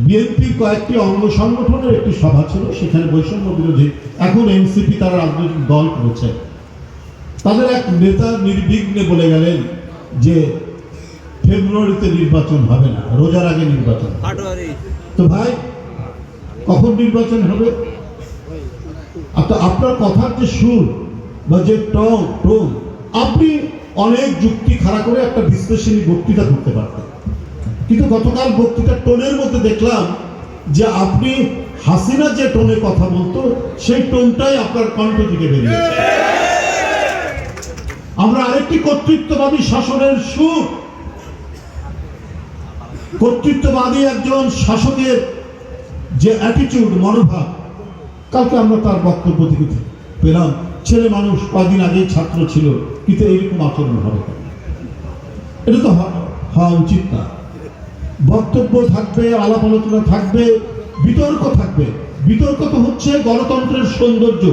বিএনপির কয়েকটি অঙ্গ সংগঠনের একটি সভা ছিল, সেখানে বৈষম্য বিরোধী এখন এনসিপি তারা রাজনৈতিক দল করেছে, তাদের এক নেতা নির্বিঘ্নে বলে গেলেন যে ফেব্রুয়ারিতে নির্বাচন হবে না, রোজার আগে নির্বাচন। তো ভাই কখন নির্বাচন হবে? আপনার কথার যে সুর বা যে টোন, আপনি অনেক যুক্তি খাড়া করে একটা বিশ্লেষণী বক্তৃতা করতে পারতেন, কিন্তু গতকাল বক্তৃতার টোনের মধ্যে দেখলাম যে আপনি হাসিনা যে টোনে কথা বলতো সেই টোনটাই আপনার কণ্ঠ থেকে বেরিয়েছে। আমরা আরেকটি কর্তৃত্ববাদী শাসনের সুর, কর্তৃত্ববাদী একজন শাসকের যে অ্যাটিটিউড, মনোভাব, কালকে আমরা তার বক্তব্য থেকে পেলাম ছেলে মানুষ, কয়েকদিন আগেই ছাত্র ছিল, কিন্তু এইরকম আচরণ হবে কেন? এটা তো হওয়া উচিত না। বক্তব্য থাকবে, আলাপ আলোচনা থাকবে, বিতর্ক থাকবে। বিতর্ক তো হচ্ছে গণতন্ত্রের সৌন্দর্য।